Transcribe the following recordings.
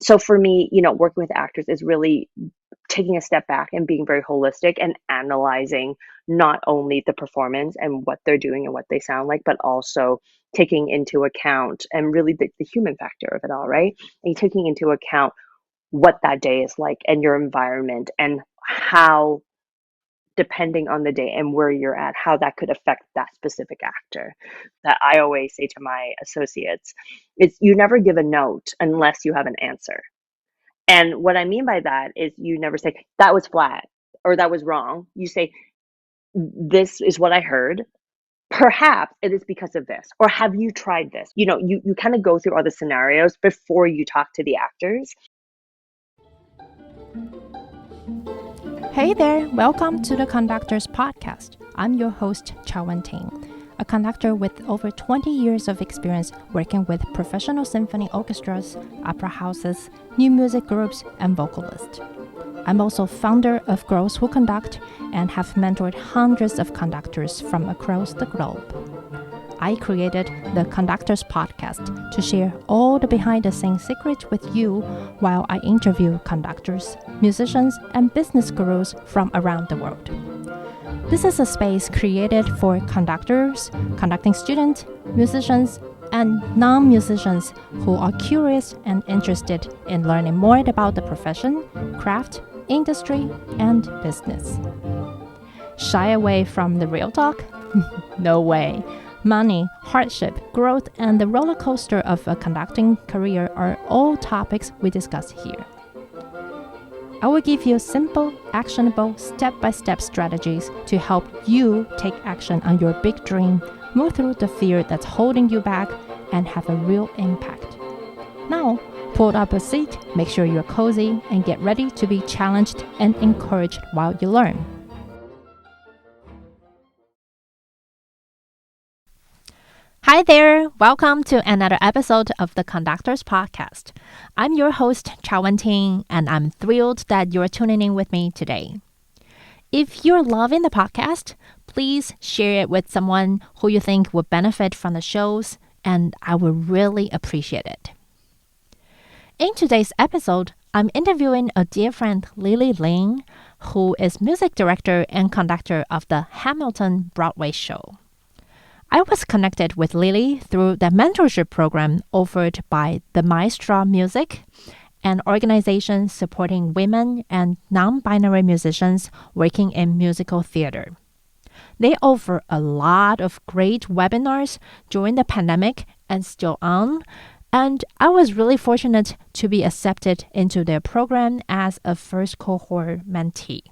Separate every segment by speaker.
Speaker 1: So for me, working with actors is really taking a step back and being very holistic and analyzing not only the performance and what they're doing and what they sound like, but also taking into account and really the human factor of it all, right? And taking into account what that day is like and your environment and how, depending on the day and where you're at, how that could affect that specific actor. That I always say to my associates is you never give a note unless you have an answer. And what I mean by that is you never say, that was flat or that was wrong. You say, this is what I heard. Perhaps it is because of this. Or have you tried this? You kind of go through all the scenarios before you talk to the actors.
Speaker 2: Hey there, welcome to the Conductor's podcast. I'm your host, Ting, a conductor with over 20 years of experience working with professional symphony orchestras, opera houses, new music groups, and vocalists. I'm also founder of Girls Who Conduct and have mentored hundreds of conductors from across the globe. I created the Conductor's podcast to share all the behind-the-scenes secrets with you while I interview conductors, musicians, and business gurus from around the world. This is a space created for conductors, conducting students, musicians, and non-musicians who are curious and interested in learning more about the profession, craft, industry, and business. Shy away from the real talk? No way. Money, hardship, growth, and the roller coaster of a conducting career are all topics we discuss here. I will give you simple, actionable, step-by-step strategies to help you take action on your big dream, move through the fear that's holding you back, and have a real impact. Now, pull up a seat, make sure you're cozy, and get ready to be challenged and encouraged while you learn. Hi there! Welcome to another episode of the Conductor's Podcast. I'm your host, Ting, and I'm thrilled that you're tuning in with me today. If you're loving the podcast, please share it with someone who you think would benefit from the shows, and I would really appreciate it. In today's episode, I'm interviewing a dear friend, Ling, who is music director and conductor of the Hamilton Broadway show. I was connected with Lily through the mentorship program offered by the Maestra Music, an organization supporting women and non-binary musicians working in musical theater. They offer a lot of great webinars during the pandemic and still on, and I was really fortunate to be accepted into their program as a first cohort mentee.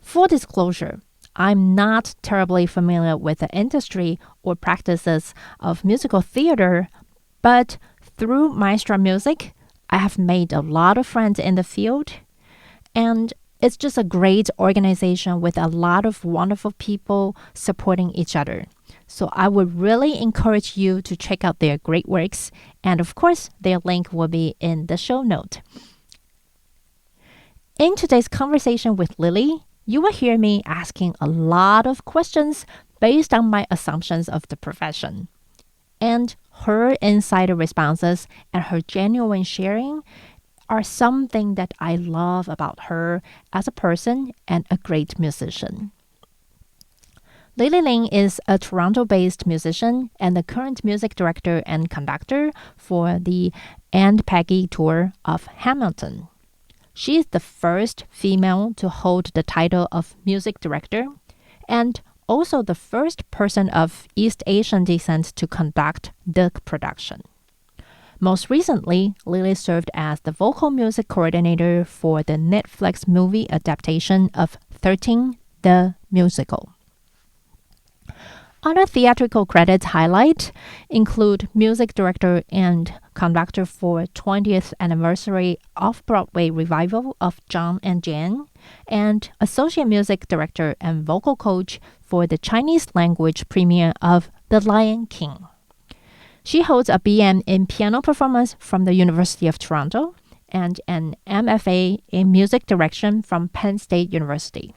Speaker 2: Full disclosure, I'm not terribly familiar with the industry or practices of musical theater, but through Maestra Music, I have made a lot of friends in the field, and it's just a great organization with a lot of wonderful people supporting each other. So I would really encourage you to check out their great works, and of course, their link will be in the show note. In today's conversation with Lily, you will hear me asking a lot of questions based on my assumptions of the profession. And her insider responses and her genuine sharing are something that I love about her as a person and a great musician. Ling is a Toronto-based musician and the current music director and conductor for the And Peggy tour of Hamilton. She is the first female to hold the title of music director and also the first person of East Asian descent to conduct the production. Most recently, Lily served as the vocal music coordinator for the Netflix movie adaptation of 13, the musical. Other theatrical credits highlight include music director and conductor for 20th anniversary off-Broadway revival of John and Jane, and associate music director and vocal coach for the Chinese language premiere of The Lion King. She holds a BM in piano performance from the University of Toronto and an MFA in music direction from Penn State University.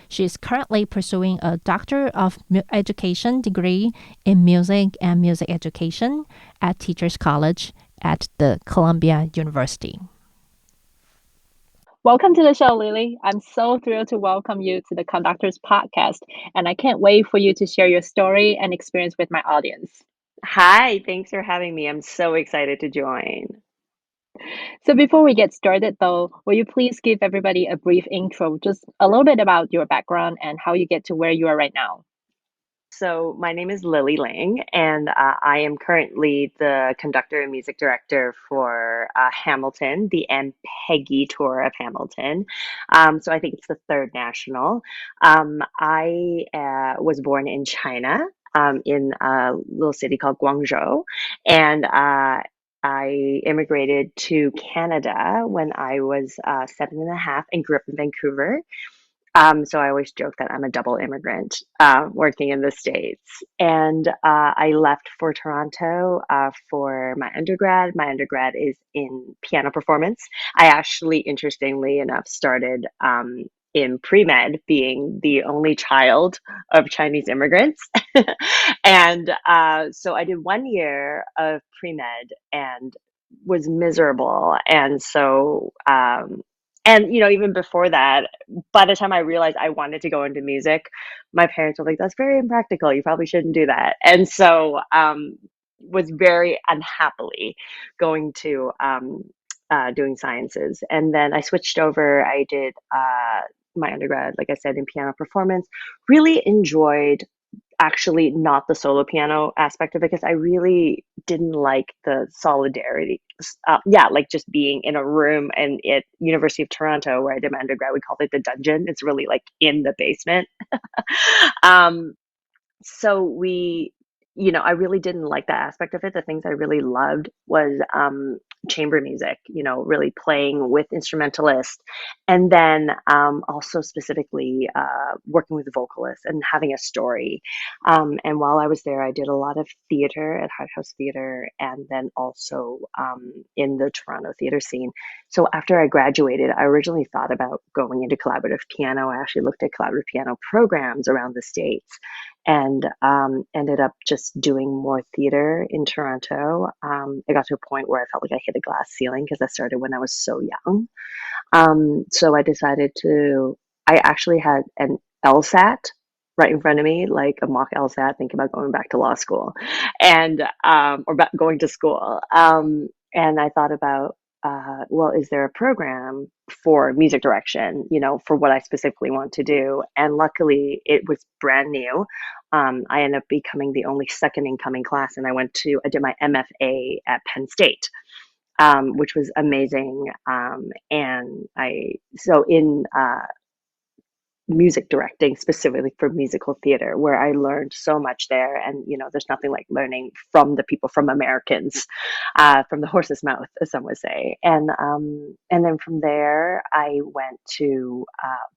Speaker 2: She is currently pursuing a Doctor of Education degree in music and music education at Teachers College at the Columbia University.
Speaker 3: Welcome to the show, Lily. I'm so thrilled to welcome you to the Conductors podcast, and I can't wait for you to share your story and experience with my audience.
Speaker 1: Hi, thanks for having me. I'm so excited to join.
Speaker 3: So, before we get started, though, will you please give everybody a brief intro, just a little bit about your background and how you get to where you are right now?
Speaker 1: So, my name is Lily Ling, and I am currently the conductor and music director for Hamilton, the Peggy tour of Hamilton. So, I think it's the third national. I was born in China, in a little city called Guangzhou, and I immigrated to Canada when I was 7.5 and grew up in Vancouver. So I always joke that I'm a double immigrant working in the States. And I left for Toronto for my undergrad. My undergrad is in piano performance. I actually, interestingly enough, started in pre-med, being the only child of Chinese immigrants. And so I did 1 year of pre-med and was miserable. And so, and even before that, by the time I realized I wanted to go into music, my parents were like, "That's very impractical. You probably shouldn't do that." And so, was very unhappily going to doing sciences. And then I switched over. I did my undergrad, like I said, in piano performance. Really enjoyed actually not the solo piano aspect of it because I really didn't like the solidarity. Yeah, like just being in a room and at University of Toronto where I did my undergrad, we called it the dungeon. It's really like in the basement. um, so I really didn't like that aspect of it. The things I really loved was chamber music, really playing with instrumentalists. And then also specifically working with vocalists and having a story. And while I was there, I did a lot of theater at Hart House Theater and then also in the Toronto theater scene. So after I graduated, I originally thought about going into collaborative piano. I actually looked at collaborative piano programs around the States and ended up just doing more theater in Toronto. I got to a point where I felt like I hit a glass ceiling because I started when I was so young. So I decided I actually had an LSAT right in front of me, like a mock LSAT, thinking about going back to law school and or going to school. And I thought about, well, is there a program for music direction, for what I specifically want to do? And luckily, it was brand new. I ended up becoming the only second incoming class, and I did my MFA at Penn State, which was amazing. And so in music directing specifically for musical theater, where I learned so much there. And, there's nothing like learning from the people, from Americans, from the horse's mouth, as some would say. And then from there, I went to,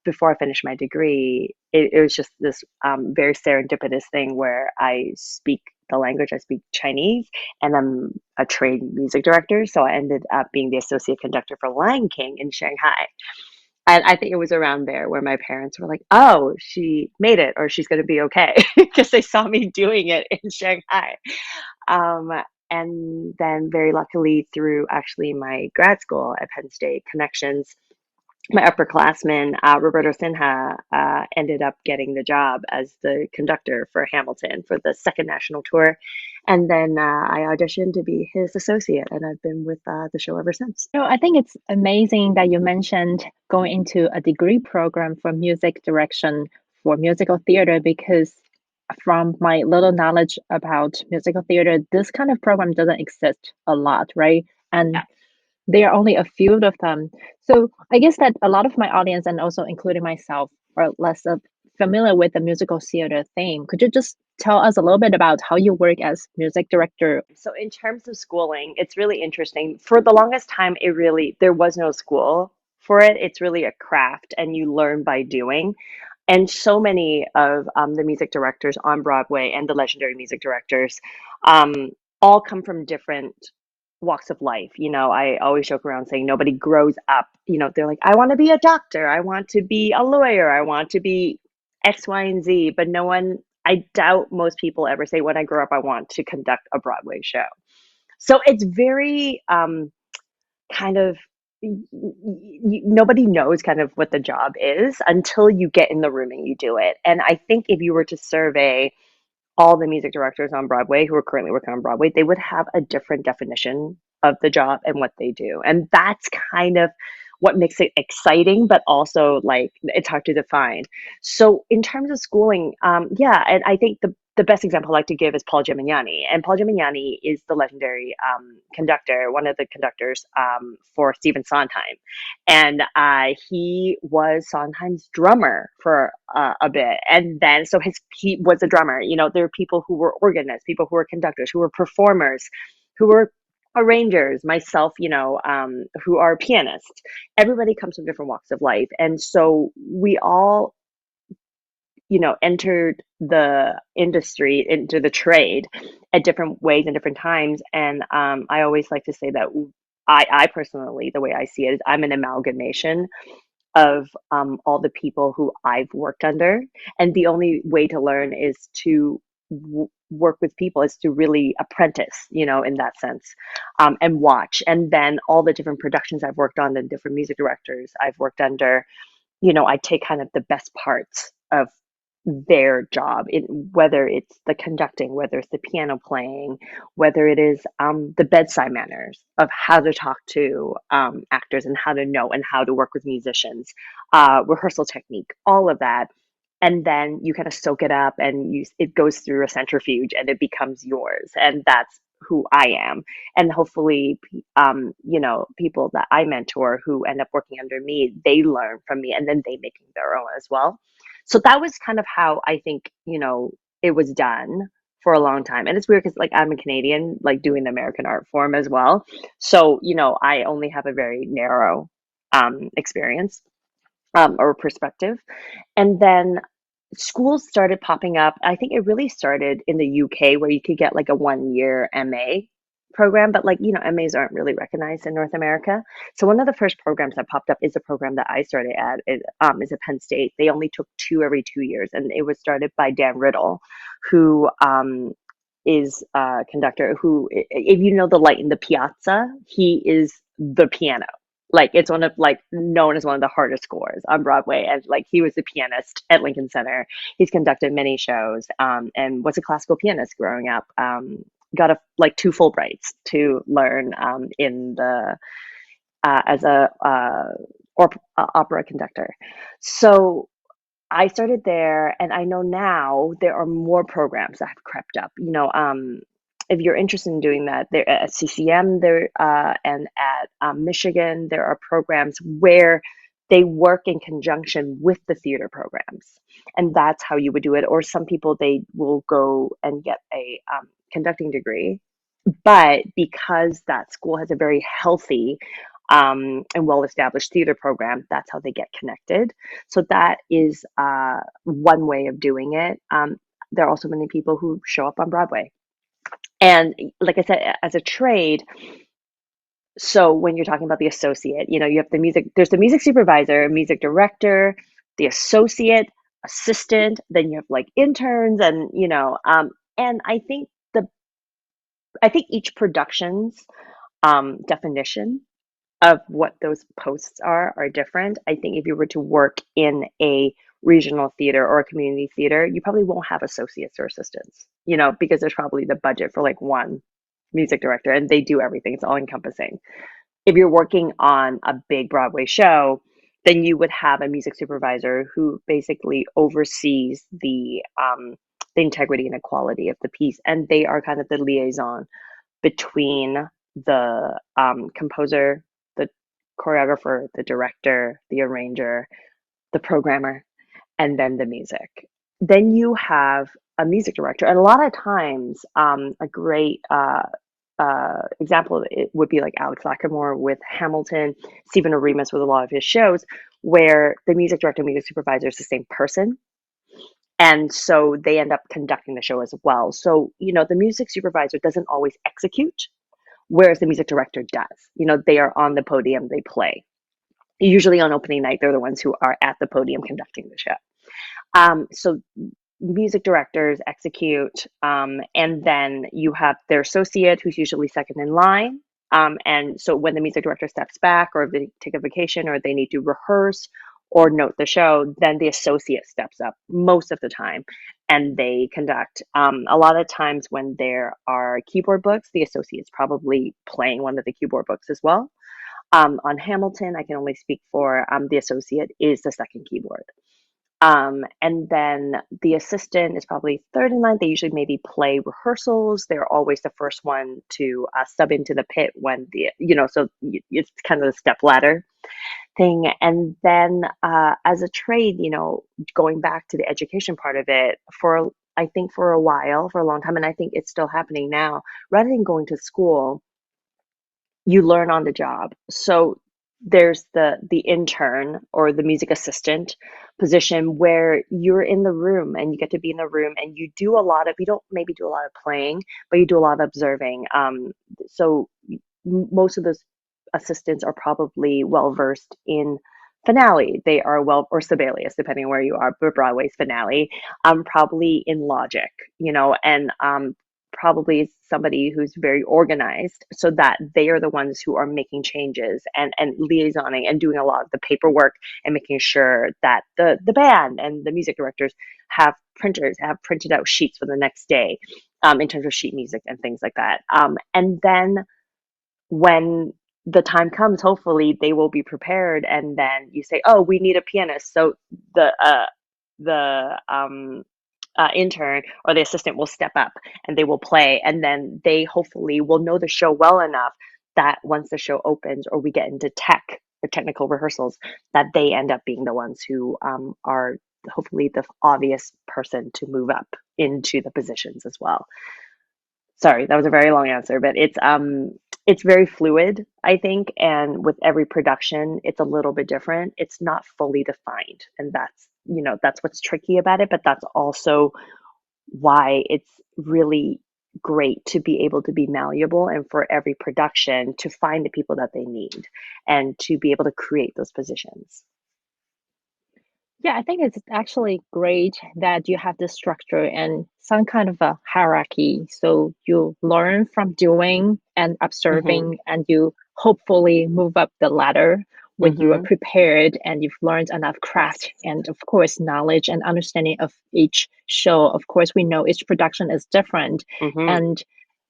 Speaker 1: before I finished my degree, it was just this very serendipitous thing where I speak the language. I speak Chinese, and I'm a trained music director. So I ended up being the associate conductor for Lion King in Shanghai. And I think it was around there where my parents were like, "Oh, she made it, or she's going to be okay," because they saw me doing it in Shanghai. Um, and then, very luckily, through actually my grad school at Penn State connections, my upperclassman, Roberto Sinha, ended up getting the job as the conductor for Hamilton for the second national tour. And then I auditioned to be his associate, and I've been with the show ever since.
Speaker 3: I think it's amazing that you mentioned going into a degree program for music direction for musical theater because from my little knowledge about musical theater, this kind of program doesn't exist a lot, right? And
Speaker 1: Yeah.
Speaker 3: there are only a few of them. So I guess that a lot of my audience, and also including myself, are less familiar with the musical theater theme. Could you just tell us a little bit about how you work as music director?
Speaker 1: So in terms of schooling, it's really interesting. For the longest time, there was no school for it. It's really a craft and you learn by doing. And so many of the music directors on Broadway and the legendary music directors um, all come from different walks of life. I always joke around saying nobody grows up. They're like, I want to be a doctor. I want to be a lawyer. I want to be X, Y, and Z. But I doubt most people ever say, when I grow up, I want to conduct a Broadway show. So it's very kind of nobody knows kind of what the job is until you get in the room and you do it. And I think if you were to survey all the music directors on Broadway who are currently working on Broadway, they would have a different definition of the job and what they do. And that's kind of what makes it exciting, but also like it's hard to define. So in terms of schooling, yeah, and I think the best example I like to give is Paul Gemignani. And Paul Gemignani is the legendary conductor, one of the conductors for Stephen Sondheim. And he was Sondheim's drummer for a bit. And then, so he was a drummer. You know, there are people who were organists, people who were conductors, who were performers, who were arrangers, myself, you know, who are pianists. Everybody comes from different walks of life. And so we all, you know, entered the industry, into the trade at different ways and different times. And I always like to say that I personally, the way I see it is I'm an amalgamation of all the people who I've worked under. And the only way to learn is to work with people, is to really apprentice, you know, in that sense, and watch. And then all the different productions I've worked on, the different music directors I've worked under, you know, I take kind of the best parts of their job, in whether it's the conducting, whether it's the piano playing, whether it is the bedside manners of how to talk to actors and how to know and how to work with musicians, rehearsal technique, all of that. And then you kind of soak it up and it goes through a centrifuge and it becomes yours. And that's who I am. And hopefully, you know, people that I mentor who end up working under me, they learn from me and then they make their own as well. So that was kind of how I think, you know, it was done for a long time. And it's weird because like I'm a Canadian, like doing the American art form as well. So, you know, I only have a very narrow experience or perspective. And then schools started popping up. I think it really started in the UK where you could get like a 1 year MA program, but like, you know, MAs aren't really recognized in North America. So one of the first programs that popped up is a program that I started at. It is at Penn State. They only took two every 2 years, and it was started by Dan Riddle, who is a conductor who, if you know the light in the piazza, he is the piano. Like it's one of like known as one of the hardest scores on Broadway, and like he was the pianist at Lincoln Center. He's conducted many shows, and was a classical pianist growing up. Got like two Fulbrights to learn in the as a opera conductor. So I started there, and I know now there are more programs that have crept up. You know, if you're interested in doing that, there at CCM, there and at Michigan, there are programs where they work in conjunction with the theater programs, and that's how you would do it. Or some people they will go and get a conducting degree, but because that school has a very healthy and well-established theater program, that's how they get connected. So that is one way of doing it. There are also many people who show up on Broadway. And like I said, as a trade, so when you're talking about the associate, you know, you have the music, there's the music supervisor, music director, the associate, assistant, then you have like interns and, you know, and I think each production's definition of what those posts are different. I think if you were to work in a regional theater or a community theater, you probably won't have associates or assistants, you know, because there's probably the budget for like one music director and they do everything. It's all encompassing. If you're working on a big Broadway show, then you would have a music supervisor who basically oversees the integrity and equality of the piece, and they are kind of the liaison between the composer, the choreographer, the director, the arranger, the programmer, and then the music. Then you have a music director, and a lot of times, a great example of it would be like Alex Lacamoire with Hamilton, Stephen Oremus with a lot of his shows, where the music director and music supervisor is the same person. And so they end up conducting the show as well. So, you know, the music supervisor doesn't always execute, whereas the music director does. You know, they are on the podium, they play. Usually on opening night, they're the ones who are at the podium conducting the show. So music directors execute, and then you have their associate who's usually second in line. And so when the music director steps back, or if they take a vacation, or they need to rehearse or note the show, then the associate steps up most of the time and they conduct. A lot of times when there are keyboard books, the associate's probably playing one of the keyboard books as well. On Hamilton, I can only speak for the associate is the second keyboard. And then the assistant is probably third in line. They usually maybe play rehearsals. They're always the first one to sub into the pit when so it's kind of the step ladder thing. And then as a trade, going back to the education part of it, I think for a while, for a long time, and I think it's still happening now, rather than going to school, you learn on the job. So there's the intern or the music assistant position where you're in the room and you get to be in the room and you don't maybe do a lot of playing, but you do a lot of observing. So most of those assistants are probably well versed in finale. They are or Sibelius, depending on where you are, but Broadway's finale. Probably in logic, and probably somebody who's very organized so that they are the ones who are making changes and liaisoning and doing a lot of the paperwork and making sure that the band and the music directors have printed out sheets for the next day, in terms of sheet music and things like that. And then when the time comes, hopefully they will be prepared, and then you say, "Oh, we need a pianist." So the intern or the assistant will step up and they will play, and then they hopefully will know the show well enough that once the show opens or we get into tech or technical rehearsals, that they end up being the ones who are hopefully the obvious person to move up into the positions as well. Sorry, that was a very long answer, but it's very fluid, I think, and with every production, it's a little bit different. It's not fully defined, and that's what's tricky about it, but that's also why it's really great to be able to be malleable and for every production to find the people that they need and to be able to create those positions.
Speaker 3: Yeah, I think it's actually great that you have this structure and some kind of a hierarchy. So you learn from doing and
Speaker 1: Hmm.
Speaker 3: observing, and you hopefully move up the ladder when you are
Speaker 1: Hmm.
Speaker 3: prepared and you've learned enough craft and, of course, knowledge and understanding of each show. Of course, we know each production is different.
Speaker 1: Hmm.
Speaker 3: And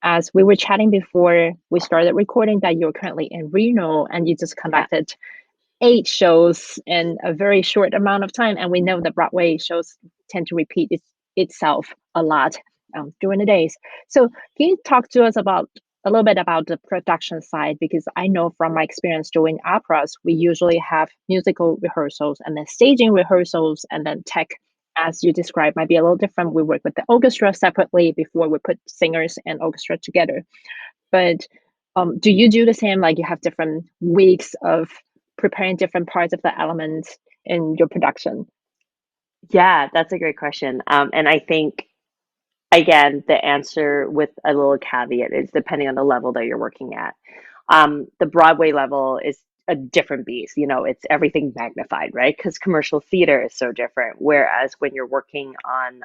Speaker 3: as we were chatting before we started recording, that you're currently in Reno and you just
Speaker 1: Yeah.
Speaker 3: conducted 8 shows in a very short amount of time, and we know that Broadway shows tend to repeat itself a lot during the days. So, can you talk to us about a little bit about the production side? Because I know from my experience doing operas, we usually have musical rehearsals and then staging rehearsals, and then tech, as you described, might be a little different. We work with the orchestra separately before we put singers and orchestra together. But do you do the same? Like you have different weeks of preparing different parts of the elements in your production?
Speaker 1: Yeah, that's a great question. And I think, again, the answer with a little caveat is depending on the level that you're working at. The Broadway level is a different beast. It's everything magnified, right? Because commercial theater is so different. Whereas when you're working on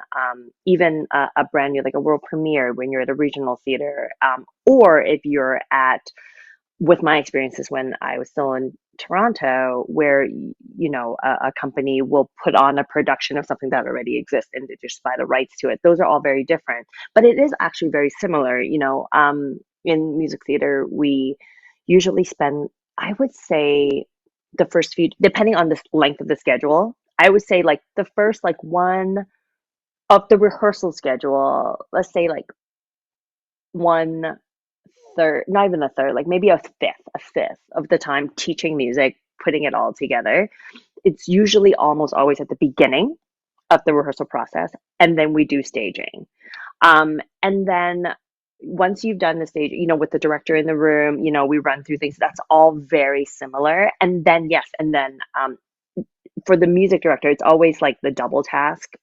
Speaker 1: even a brand new, like a world premiere, when you're at a regional theater, or if you're at, with my experiences when I was still in Toronto, where a company will put on a production of something that already exists and they just buy the rights to it. Those are all very different, but it is actually very similar. In music theater, we usually spend, I would say, the first few, depending on the length of the schedule, I would say like the first like one of the rehearsal schedule, let's say like one third, not even a third, like maybe a fifth of the time teaching music, putting it all together. It's usually almost always at the beginning of the rehearsal process, and then we do staging. And then once you've done the stage, with the director in the room, we run through things. That's all very similar. And then, yes, and then for the music director, it's always like the double task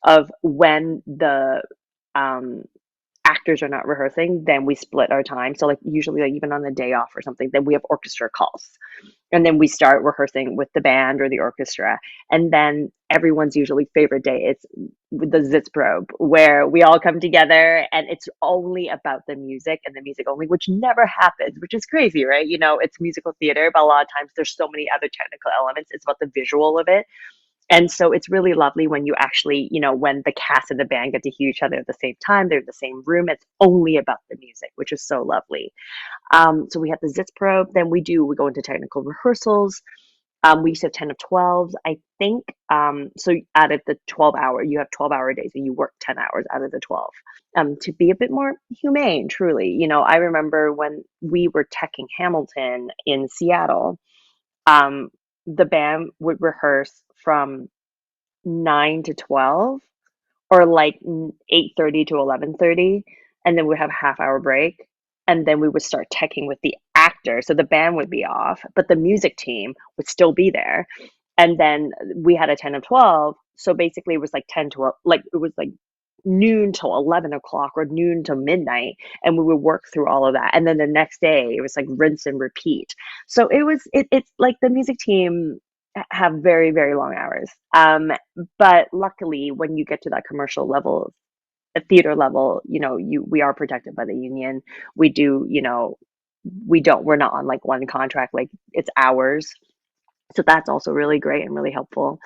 Speaker 1: of when the um, actors are not rehearsing, then we split our time. So like usually like even on the day off or something, then we have orchestra calls. And then we start rehearsing with the band or the orchestra. And then everyone's usually favorite day is the Sitzprobe, where we all come together and it's only about the music and the music only, which never happens, which is crazy, right? You know, it's musical theater, but a lot of times there's so many other technical elements. It's about the visual of it. And so it's really lovely when you actually, you know, when the cast and the band get to hear each other at the same time, they're in the same room. It's only about the music, which is so lovely. So we have the Sitzprobe. Then we go into technical rehearsals. We used to have 10 of 12s, I think. So out of the 12-hour, you have 12-hour days and you work 10 hours out of the 12. To be a bit more humane, truly. You know, I remember when we were teching Hamilton in Seattle, um, the band would rehearse from 9 to 12 or like 8:30 to 11:30, and then we'd have a half hour break, and then we would start teching with the actor. So the band would be off, but the music team would still be there. And then we had a 10 of 12. So basically it was like 10 to like it was like noon till 11 o'clock or noon to midnight, and we would work through all of that. And then the next day it was like rinse and repeat. So it's like the music team have very, very long hours. But luckily, when you get to that commercial level, a theater level, you know, we are protected by the union. We do, you know, we're not on like one contract, like it's ours. So that's also really great and really helpful.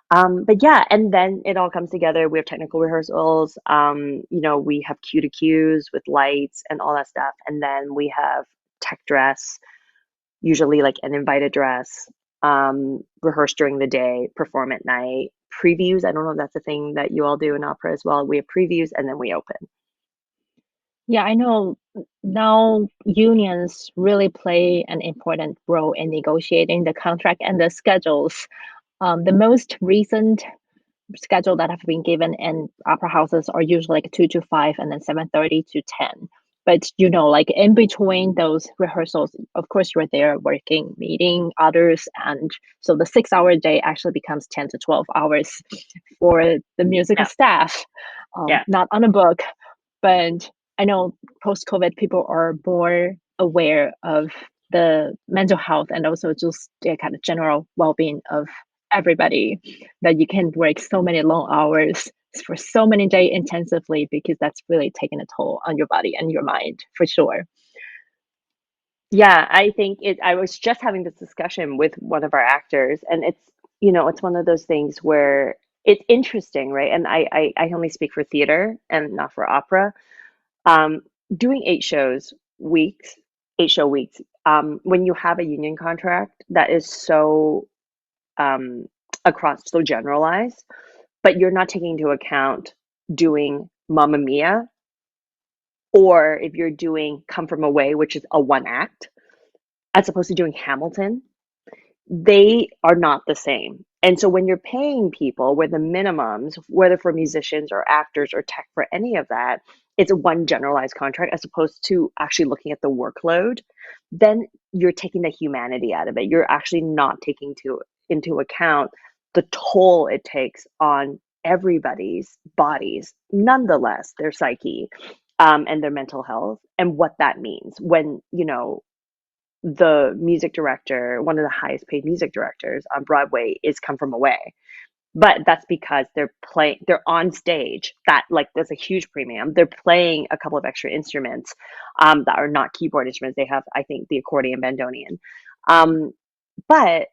Speaker 1: But yeah, and then it all comes together. We have technical rehearsals. You know, we have cue to cues with lights and all that stuff. And then we have tech dress, usually like an invited dress, rehearse during the day, perform at night, previews. I don't know if that's a thing that you all do in opera as well. We have previews and then we open.
Speaker 3: Yeah, I know now unions really play an important role in negotiating the contract and the schedules. The most recent schedule that have been given in opera houses are usually like 2 to 5 and then 7:30 to 10. But you know, like in between those rehearsals, of course you're there working, meeting others, and so the 6 hour day actually becomes 10 to 12 hours for the musical
Speaker 1: Yeah,
Speaker 3: staff,
Speaker 1: yeah,
Speaker 3: not on a book. But I know post-COVID, people are more aware of the mental health and also just the kind of general well-being of everybody, that you can work so many long hours for so many days intensively, because that's really taking a toll on your body and your mind for sure.
Speaker 1: yeah. I think it. I was just having this discussion with one of our actors, and it's, you know, it's one of those things where it's interesting, right? And I only speak for theater and not for opera. Um, Doing 8 shows weeks, 8 show weeks, when you have a union contract that is so um, across, so generalized, but you're not taking into account doing Mamma Mia, or if you're doing Come From Away, which is a one act, as opposed to doing Hamilton, they are not the same. And so when you're paying people where the minimums, whether for musicians or actors or tech for any of that, it's a one generalized contract as opposed to actually looking at the workload, then you're taking the humanity out of it. You're actually not taking into account the toll it takes on everybody's bodies, nonetheless, their psyche, and their mental health, and what that means when, you know, the music director, one of the highest paid music directors on Broadway, is Come From Away. But that's because they're on stage. That, like, there's a huge premium. They're playing a couple of extra instruments that are not keyboard instruments. They have, I think, the accordion, bandoneon. But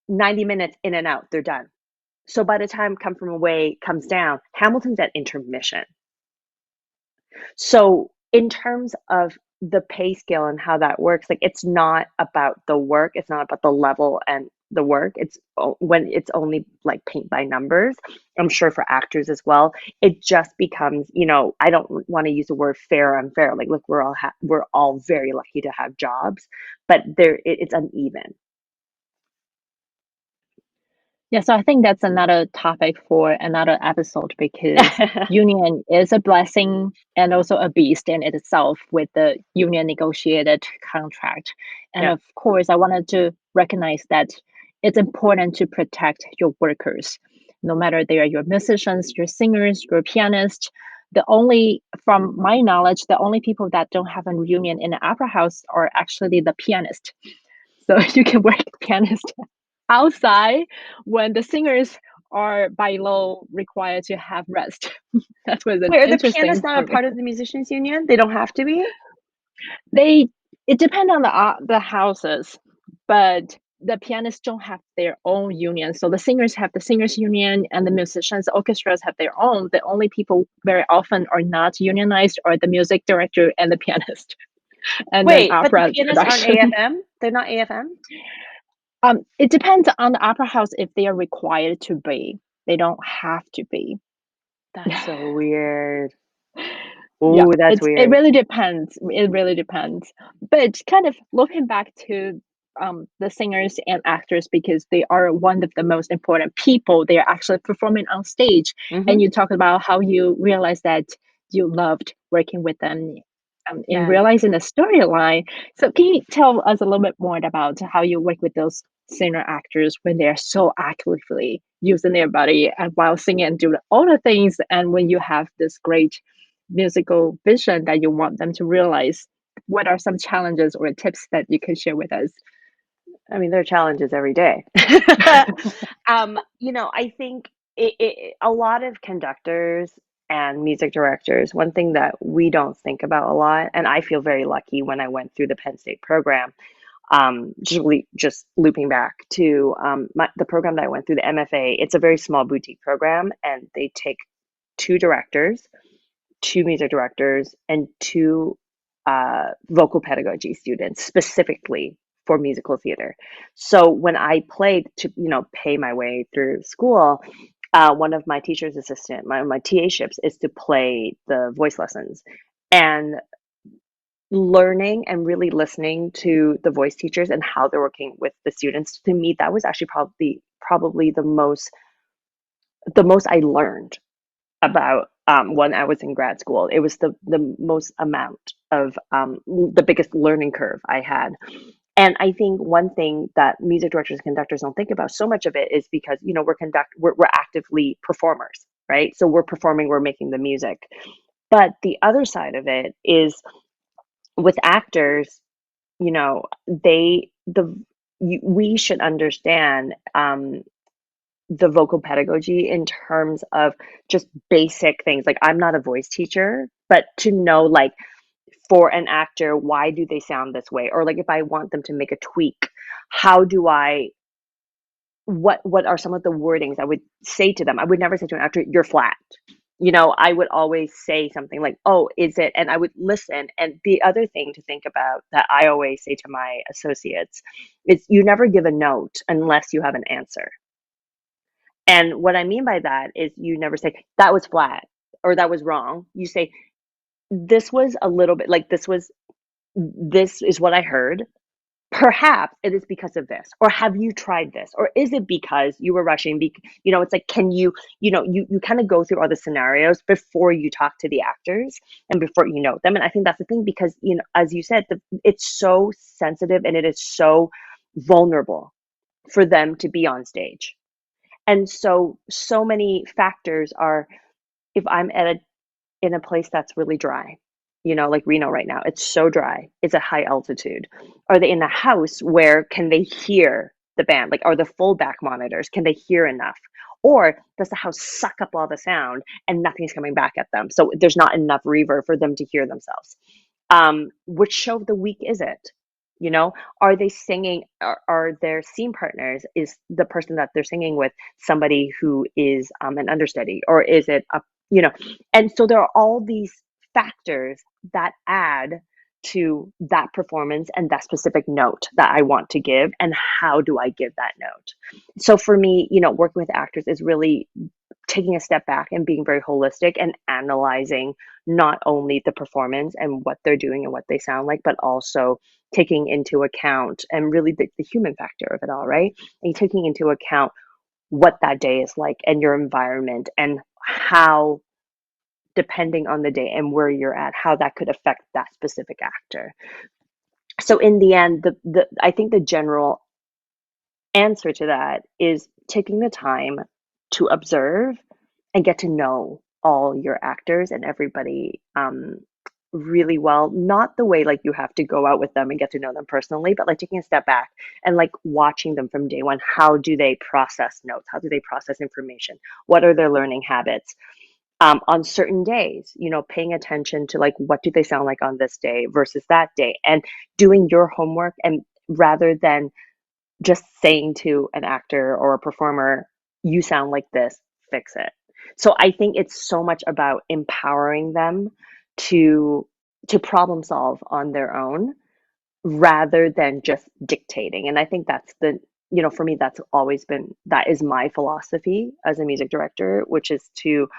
Speaker 1: 90 minutes in and out, they're done. So by the time Come From Away comes down, Hamilton's at intermission. So in terms of the pay scale and how that works, like it's not about the work, it's not about the level and the work. When it's only like paint by numbers, I'm sure for actors as well, it just becomes, you know, I don't want to use the word fair or unfair. Like, look, we're all very lucky to have jobs, but it's uneven.
Speaker 3: Yeah, so I think that's another topic for another episode, because union is a blessing and also a beast in itself with the union negotiated contract. And
Speaker 1: Yeah.
Speaker 3: of course, I wanted to recognize that it's important to protect your workers, no matter they are your musicians, your singers, your pianists. from my knowledge, the only people that don't have a union in the opera house are actually the pianist. So you can work the pianist outside when the singers are by law required to have rest. That was an
Speaker 1: Wait, are the
Speaker 3: interesting
Speaker 1: pianists not a
Speaker 3: for me.
Speaker 1: part of the musicians union? They don't have to be?
Speaker 3: They it depends on the houses, but the pianists don't have their own union. So the singers have the singers union, and the musicians, orchestras have their own. The only people very often are not unionized are the music director and the pianist, and then
Speaker 1: Wait, but the
Speaker 3: opera
Speaker 1: pianists aren't
Speaker 3: production.
Speaker 1: AFM? They're not AFM?
Speaker 3: It depends on the opera house if they are required to be. They don't have to be.
Speaker 1: That's so weird.
Speaker 3: Yeah,
Speaker 1: Ooh, that's
Speaker 3: it
Speaker 1: weird.
Speaker 3: really depends. It really depends. But kind of looking back to the singers and actors, because they are one of the most important people. They are actually performing on stage, and
Speaker 1: Mm-hmm.
Speaker 3: you talk about how you realize that you loved working with them in
Speaker 1: Yeah.
Speaker 3: realizing the storyline. So can you tell us a little bit more about how you work with those singer actors when they are so actively using their body and while singing and doing all the things, and when you have this great musical vision that you want them to realize? What are some challenges or tips that you can share with us?
Speaker 1: I mean, there are challenges every day. I think a lot of conductors and music directors, one thing that we don't think about a lot, and I feel very lucky when I went through the Penn State program, just looping back to the program that I went through, the MFA, it's a very small boutique program, and they take two directors, two music directors, and two vocal pedagogy students specifically for musical theater. So when I played to, pay my way through school, one of my teacher's assistant, my TA ships is to play the voice lessons. And learning and really listening to the voice teachers and how they're working with the students, to me, that was actually probably the most I learned about when I was in grad school. It was the most amount of the biggest learning curve I had. And I think one thing that music directors and conductors don't think about, so much of it is because we're actively performers, right? So we're performing, we're making the music. But the other side of it is with actors, you know, we should understand the vocal pedagogy in terms of just basic things. Like, I'm not a voice teacher, but to know, like, for an actor, why do they sound this way? Or like, if I want them to make a tweak, how do I what are some of the wordings I would say to them? I would never say to an actor, "You're flat." I would always say something like, "Oh, is it?" And I would listen. And the other thing to think about that I always say to my associates is, you never give a note unless you have an answer. And what I mean by that is, you never say, "That was flat," or "That was wrong." You say, "This was a little bit like this is what I heard. Perhaps it is because of this, or have you tried this, or is it because you were rushing?" It's like, can you kind of go through all the scenarios before you talk to the actors and before you know them. And I think that's the thing, because as you said, it's so sensitive and it is so vulnerable for them to be on stage. And so many factors are, if I'm in a place that's really dry, like Reno right now, it's so dry, it's a high altitude. Are they in a house where can they hear the band? Like, are the full back monitors, can they hear enough? Or does the house suck up all the sound and nothing's coming back at them? So there's not enough reverb for them to hear themselves. Which show of the week is it? Are they singing? Are their scene partners, is the person that they're singing with somebody who is an understudy, or is it a you know and so there are all these factors that add to that performance and that specific note that I want to give, and how do I give that note. So for me, working with actors is really taking a step back and being very holistic and analyzing not only the performance and what they're doing and what they sound like, but also taking into account, and really the human factor of it all, right? And taking into account what that day is like and your environment, and how, depending on the day and where you're at, how that could affect that specific actor. So in the end, I think the general answer to that is taking the time to observe and get to know all your actors and everybody really well. Not the way like you have to go out with them and get to know them personally, but like taking a step back and like watching them from day one. How do they process notes? How do they process information? What are their learning habits? On certain days, paying attention to like what do they sound like on this day versus that day, and doing your homework, and rather than just saying to an actor or a performer, you sound like this, fix it. So I think it's so much about empowering them to problem solve on their own rather than just dictating. And I think that's for me, that is my philosophy as a music director, which is to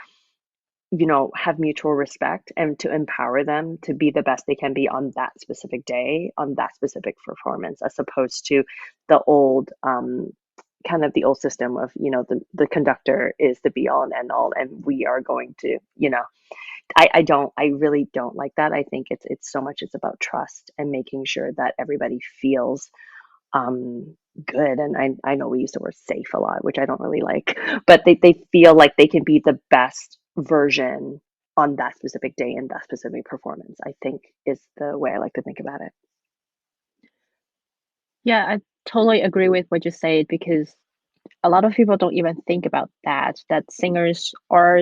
Speaker 1: have mutual respect and to empower them to be the best they can be on that specific day, on that specific performance, as opposed to the old kind of the old system of, the conductor is the be all and end all, and we are going to, I really don't like that. I think it's about trust and making sure that everybody feels good. And I know we use the word safe a lot, which I don't really like, but they feel like they can be the best version on that specific day and that specific performance, I think is the way I like to think about it.
Speaker 3: Yeah, I totally agree with what you said because a lot of people don't even think about that singers are,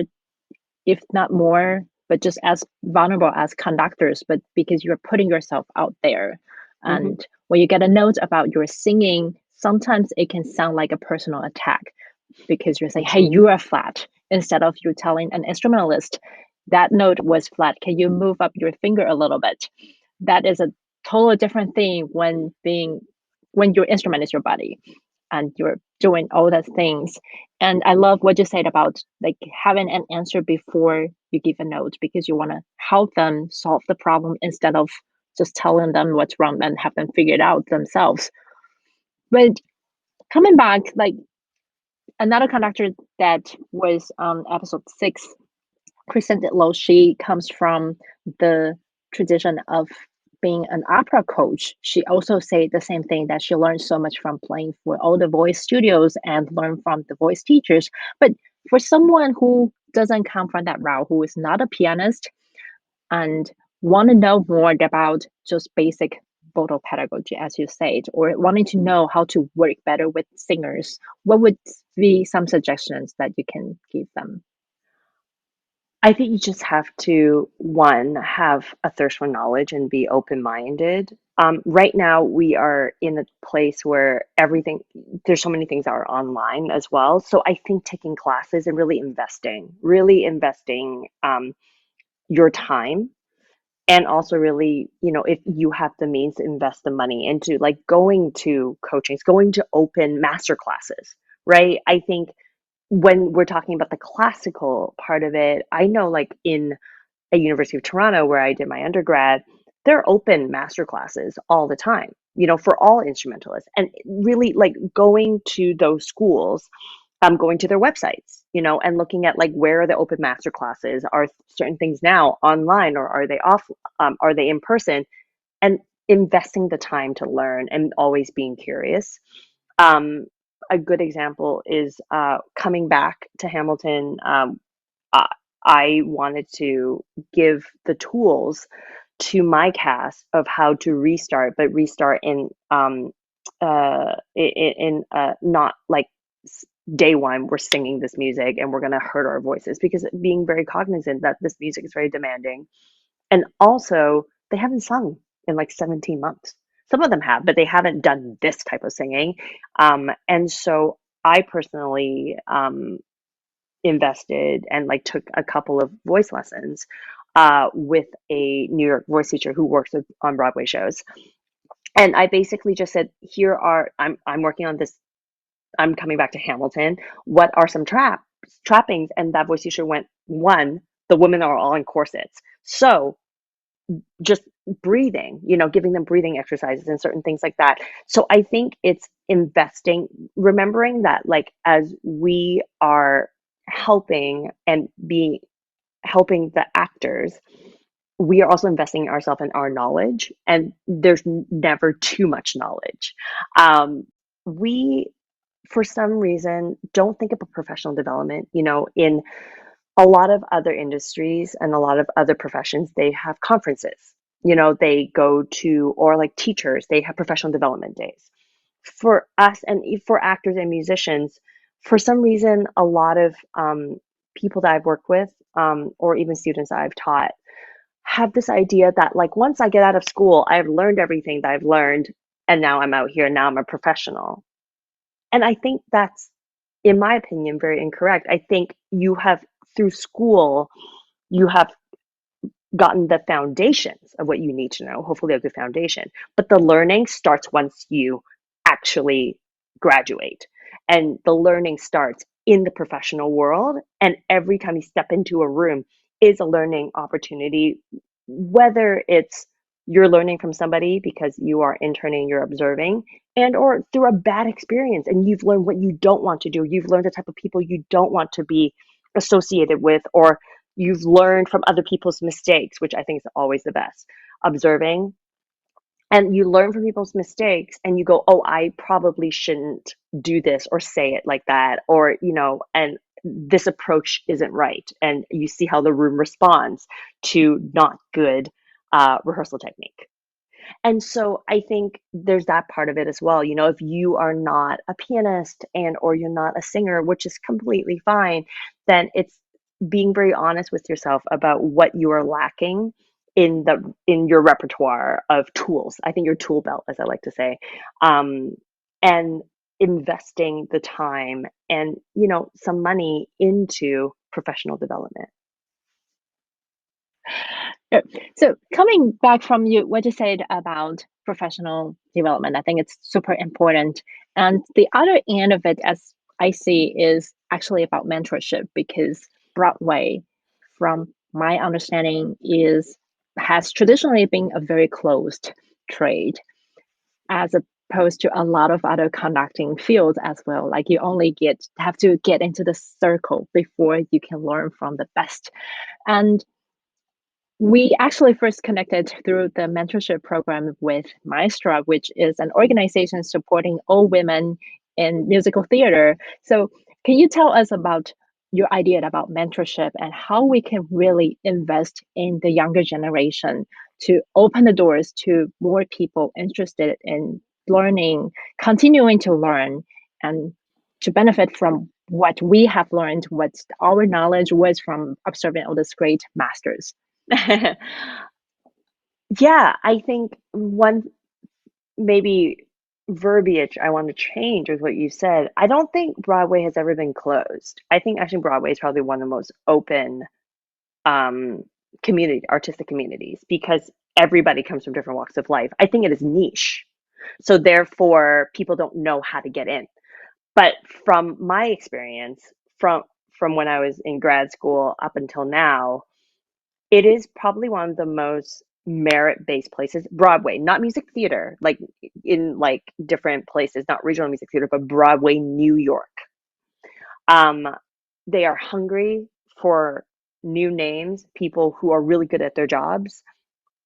Speaker 3: if not more, but just as vulnerable as conductors, but because you're putting yourself out there.
Speaker 1: Hmm.
Speaker 3: And when you get a note about your singing, sometimes it can sound like a personal attack because you're saying, hey,
Speaker 1: Hmm.
Speaker 3: you are flat, instead of you telling an instrumentalist, that note was flat. Can you move up your finger a little bit? That is a totally different thing when your instrument is your body and you're doing all those things. And I love what you said about like having an answer before you give a note because you want to help them solve the problem instead of just telling them what's wrong and have them figure it out themselves. But coming back, like another conductor that was on episode 6, Kristen Ditlow, she comes from the tradition of being an opera coach. She also said the same thing, that she learned so much from playing for all the voice studios and learn from the voice teachers. But for someone who doesn't come from that route, who is not a pianist and want to know more about just basic vocal pedagogy, as you said, or wanting to know how to work better with singers, what would be some suggestions that you can give them?
Speaker 1: I think you just have to, one, have a thirst for knowledge and be open-minded. Right now, we are in a place where there's so many things that are online as well. So I think taking classes and really investing your time, and also really, if you have the means to invest the money into like going to coachings, going to open master classes, right? I think when we're talking about the classical part of it, I know like in at University of Toronto where I did my undergrad, they're open master classes all the time, for all instrumentalists. And really like going to those schools, going to their websites, and looking at like where are the open master classes, are certain things now online or are they off, are they in person, and investing the time to learn and always being curious. Um, a good example is coming back to Hamilton. I I wanted to give the tools to my cast of how to restart, but restart in not like day one we're singing this music and we're gonna hurt our voices, because being very cognizant that this music is very demanding, and also they haven't sung in like 17 months. Some of them have, but they haven't done this type of singing, and so I personally invested and like took a couple of voice lessons with a New York voice teacher who works on Broadway shows. And I basically just said, I'm working on this. I'm coming back to Hamilton. What are some trappings? And that voice teacher went, one, the women are all in corsets. So just breathing, giving them breathing exercises and certain things like that. So I think it's investing, remembering that like as we are helping and being helping the actors, we are also investing in ourselves and our knowledge, and there's never too much knowledge. We, for some reason, don't think about professional development, in a lot of other industries and a lot of other professions, they have conferences. They go to, or like teachers, they have professional development days. For us and for actors and musicians, for some reason, a lot of people that I've worked with, or even students that I've taught, have this idea that like once I get out of school, I've learned everything that I've learned, and now I'm out here, now I'm a professional. And I think that's, in my opinion, very incorrect. I think you have, through school, you have gotten the foundations of what you need to know, hopefully a good foundation. But the learning starts once you actually graduate. And the learning starts in the professional world. And every time you step into a room is a learning opportunity, whether it's you're learning from somebody because you are interning, you're observing, and or through a bad experience and you've learned what you don't want to do. You've learned the type of people you don't want to be associated with, or you've learned from other people's mistakes, which I think is always the best. Observing, and you learn from people's mistakes and you go, oh, I probably shouldn't do this or say it like that, or, and this approach isn't right. And you see how the room responds to not good rehearsal technique. And so I think there's that part of it as well. If you are not a pianist and or you're not a singer, which is completely fine, then it's being very honest with yourself about what you are lacking in your repertoire of tools. I think your tool belt, as I like to say, and investing the time and some money into professional development.
Speaker 3: So coming back from what you said about professional development, I think it's super important. And the other end of it, as I see, is actually about mentorship, because Broadway, from my understanding, has traditionally been a very closed trade, as opposed to a lot of other conducting fields as well. Like you only have to get into the circle before you can learn from the best. And we actually first connected through the mentorship program with Maestra, which is an organization supporting all women in musical theater. So, can you tell us about your idea about mentorship and how we can really invest in the younger generation to open the doors to more people interested in learning, continuing to learn, and to benefit from what we have learned, what our knowledge was from observing all these great masters?
Speaker 1: Yeah, I think one maybe verbiage I want to change with what you said. I don't think Broadway has ever been closed. I think actually Broadway is probably one of the most open um, artistic communities, because everybody comes from different walks of life. I think it is niche. So therefore, people don't know how to get in. But from my experience, from when I was in grad school up until now, it is probably one of the most merit-based places. Broadway, not music theater, like in like different places, not regional music theater, but Broadway, New York. Um, they are hungry for new names, people who are really good at their jobs.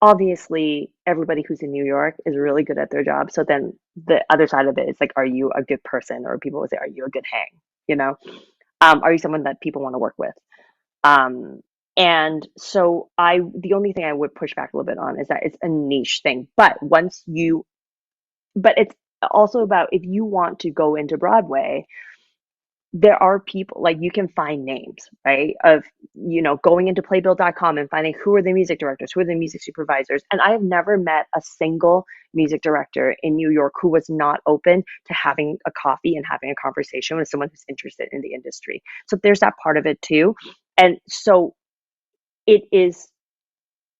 Speaker 1: Obviously, everybody who's in New York is really good at their job. So then the other side of it is like, are you a good person? Or people would say, are you a good hang? You know, are you someone that people want to work with? Um, and so the only thing I would push back a little bit on is that it's a niche thing. But it's also about, if you want to go into Broadway, there are people, like, you can find names, right? Of, going into playbill.com and finding who are the music directors, who are the music supervisors. And I have never met a single music director in New York who was not open to having a coffee and having a conversation with someone who's interested in the industry. So there's that part of it too. And so it is,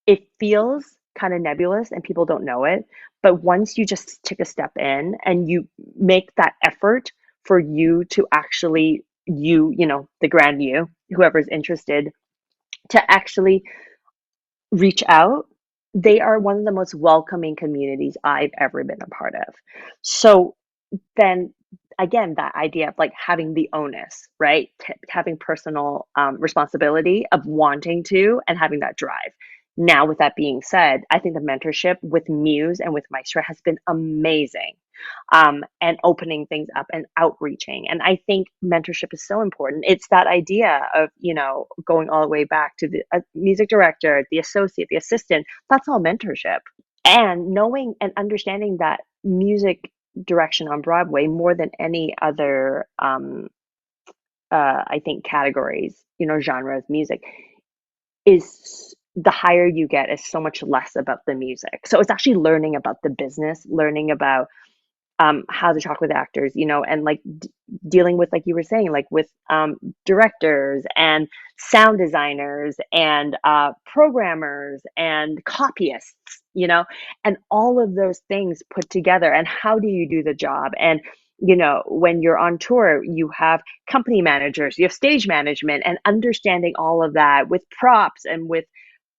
Speaker 1: it feels kind of nebulous and people don't know it. But once you just take a step in and you make that effort for you to actually, the grand you, whoever's interested, to actually reach out, they are one of the most welcoming communities I've ever been a part of. So then again, that idea of like having the onus, right? Having personal responsibility of wanting to and having that drive. Now, with that being said, I think the mentorship with Muse and with Maestra has been amazing, and opening things up and outreaching. And I think mentorship is so important. It's that idea of, going all the way back to the music director, the associate, the assistant. That's all mentorship. And knowing and understanding that music direction on Broadway, more than any other, I think, categories, genre of music, is the higher you get is so much less about the music. So it's actually learning about the business, learning about how to talk with actors, and like dealing with, like you were saying, like with directors and sound designers and programmers and copyists, and all of those things put together. And how do you do the job? And when you're on tour, you have company managers, you have stage management, and understanding all of that with props and with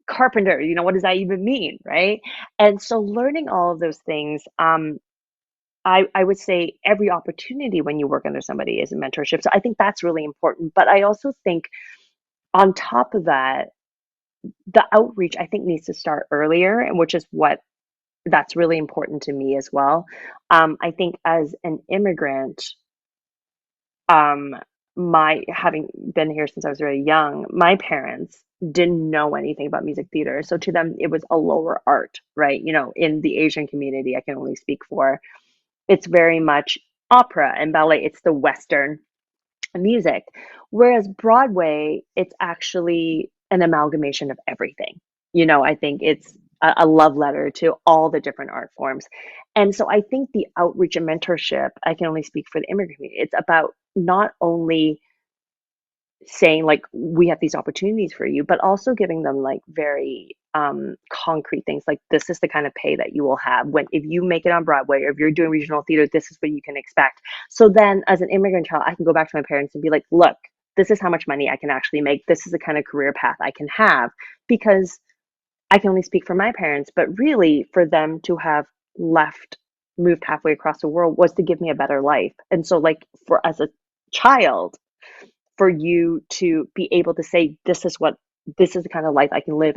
Speaker 1: carpenter, what does that even mean, right? And so learning all of those things, I would say every opportunity when you work under somebody is a mentorship. So I think that's really important. But I also think on top of that, the outreach I think needs to start earlier, and which is what that's really important to me as well. I think as an immigrant, um, my having been here since I was very young, my parents didn't know anything about music theater. So to them, it was a lower art, right? In the Asian community, I can only speak for. It's very much opera and ballet. It's the Western music. Whereas Broadway, it's actually an amalgamation of everything. I think it's a love letter to all the different art forms. And so I think the outreach and mentorship, I can only speak for the immigrant community, it's about not only saying like we have these opportunities for you, but also giving them like very concrete things, like this is the kind of pay that you will have when if you make it on Broadway, or if you're doing regional theater, this is what you can expect. So then as an immigrant child, I can go back to my parents and be like, look, this is how much money I can actually make, this is the kind of career path I can have. Because I can only speak for my parents, but really for them to have moved halfway across the world was to give me a better life. And so like for as a child, for you to be able to say this is the kind of life I can live,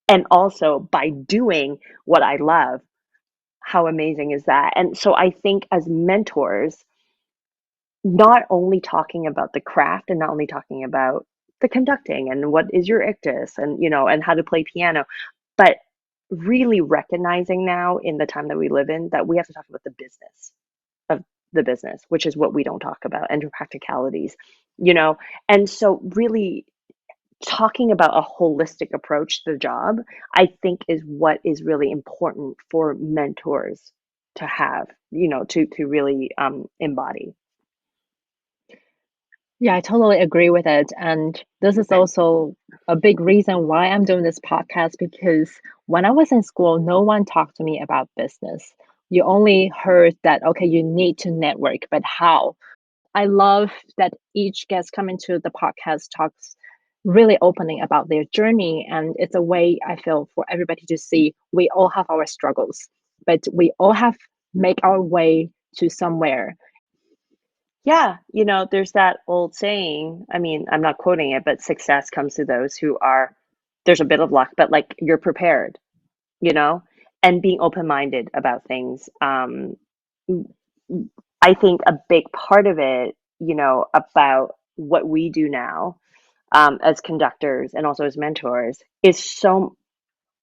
Speaker 1: and also by doing what I love, how amazing is that? And so I think as mentors, not only talking about the craft and not only talking about the conducting and what is your ictus and and how to play piano, but really recognizing now in the time that we live in that we have to talk about the business of the business, which is what we don't talk about, and practicalities, you know. And so really talking about a holistic approach to the job, I think is what is really important for mentors to have, to really embody.
Speaker 3: Yeah, I totally agree with it. And this is also a big reason why I'm doing this podcast, because when I was in school, no one talked to me about business. You only heard that, okay, you need to network, but how? I love that each guest coming to the podcast talks really opening about their journey. And it's a way I feel for everybody to see we all have our struggles, but we all have make our way to somewhere.
Speaker 1: Yeah, there's that old saying. I mean, I'm not quoting it, but success comes to those who are, there's a bit of luck, but like you're prepared, you know, and being open-minded about things. I think a big part of it, about what we do now, as conductors and also as mentors is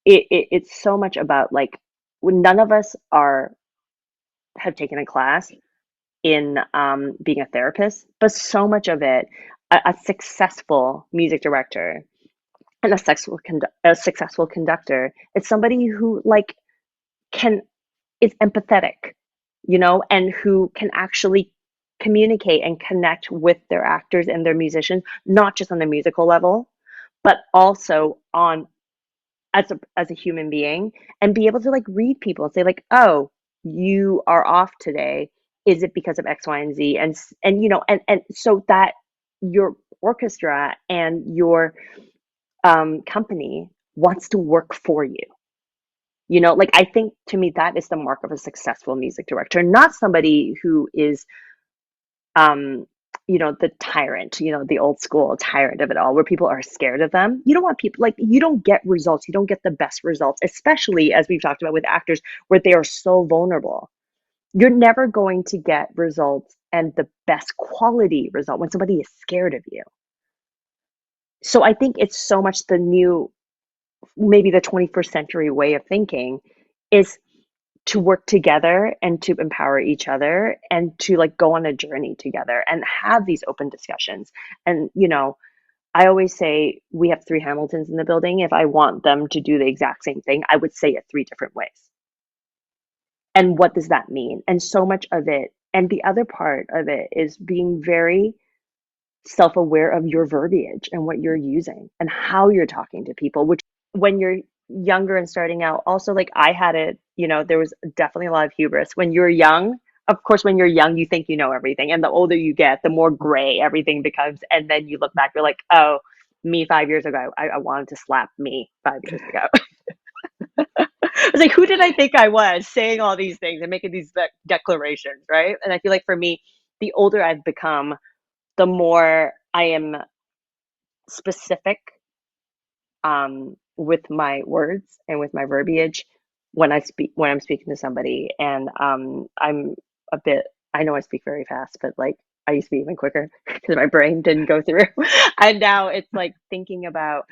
Speaker 1: it's so much about like when none of us are have taken a class in being a therapist, but so much of it, a successful music director and a successful conductor, it's somebody who like can is empathetic, and who can actually communicate and connect with their actors and their musicians, not just on the musical level, but also on as a human being, and be able to like read people and say like, oh, you are off today. Is it because of X, Y, and Z? And and so that your orchestra and your company wants to work for you. Like I think to me that is the mark of a successful music director, not somebody who is um the tyrant, the old school tyrant of it all, where people are scared of them. You don't want people like, you don't get results. You don't get the best results, especially as we've talked about with actors where they are so vulnerable. You're never going to get results and the best quality result when somebody is scared of you. So I think it's so much the new, maybe the 21st century way of thinking is to work together and to empower each other and to like go on a journey together and have these open discussions. And, I always say we have 3 Hamiltons in the building. If I want them to do the exact same thing, I would say it 3 different ways. And what does that mean? And so much of it, and the other part of it is being very self-aware of your verbiage and what you're using and how you're talking to people, which when you're younger and starting out, also like I had it, there was definitely a lot of hubris. When you're young, of course, when you're young, you think you know everything. And the older you get, the more gray everything becomes. And then you look back, you're like, oh, me 5 years ago, I wanted to slap me 5 years ago. I was like, who did I think I was saying all these things and making these declarations, right? And I feel like for me, the older I've become, the more I am specific with my words and with my verbiage when I'm speaking to somebody. And I'm a bit, I know I speak very fast, but like I used to be even quicker because my brain didn't go through. And now it's like thinking about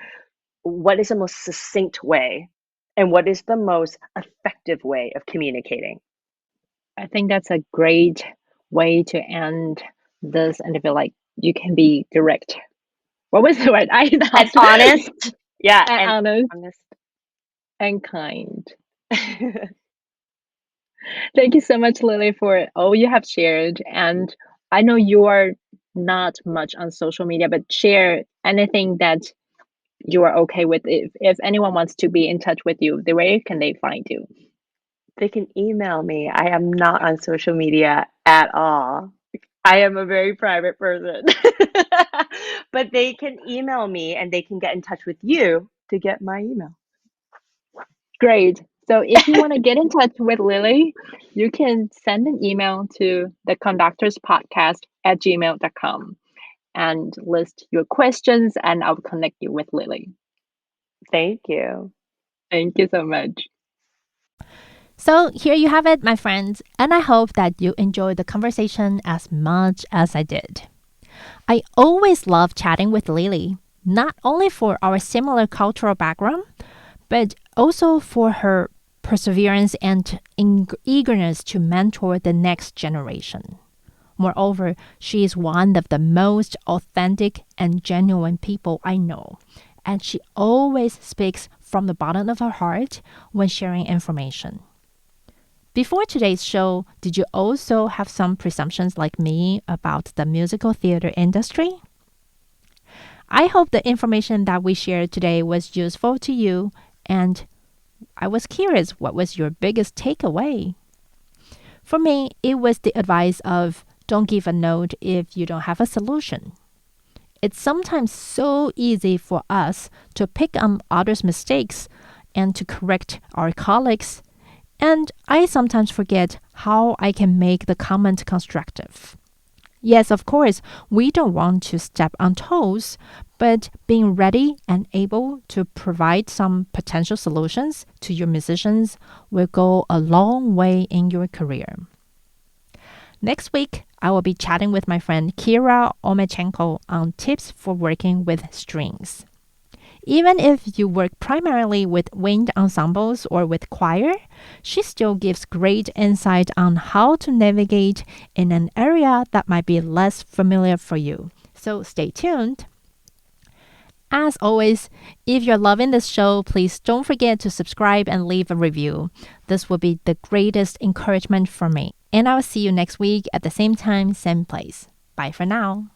Speaker 1: what is the most succinct way and what is the most effective way of communicating.
Speaker 3: I think that's a great way to end this and feel like you can be direct. What was the word? I
Speaker 1: And
Speaker 3: lost.
Speaker 1: honest. Yeah.
Speaker 3: And
Speaker 1: And
Speaker 3: honest
Speaker 1: honest.
Speaker 3: and kind. Thank you so much, Lily, for all you have shared. And I know you are not much on social media, but share anything that you are okay with. If anyone wants to be in touch with you, where can they find you?
Speaker 1: They can email me. I am not on social media at all. I am a very private person. But they can email me and they can get in touch with you to get my email.
Speaker 3: Great. So if you want to get in touch with Lily, you can send an email to the conductors podcast at gmail.com and list your questions, and I'll connect you with Lily.
Speaker 1: Thank you.
Speaker 3: Thank you so much.
Speaker 2: So here you have it, my friends, and I hope that you enjoyed the conversation as much as I did. I always love chatting with Lily, not only for our similar cultural background, but also for her perseverance and eagerness to mentor the next generation. Moreover, she is one of the most authentic and genuine people I know, and she always speaks from the bottom of her heart when sharing information. Before today's show, did you also have some presumptions like me about the musical theater industry? I hope the information that we shared today was useful to you, and I was curious, what was your biggest takeaway? For me, it was the advice of don't give a note if you don't have a solution. It's sometimes so easy for us to pick on others' mistakes and to correct our colleagues, and I sometimes forget how I can make the comment constructive. Yes, of course, we don't want to step on toes, but being ready and able to provide some potential solutions to your musicians will go a long way in your career. Next week, I will be chatting with my friend Kira Omechenko on tips for working with strings. Even if you work primarily with wind ensembles or with choir, she still gives great insight on how to navigate in an area that might be less familiar for you. So stay tuned. As always, if you're loving this show, please don't forget to subscribe and leave a review. This will be the greatest encouragement for me. And I'll see you next week at the same time, same place. Bye for now.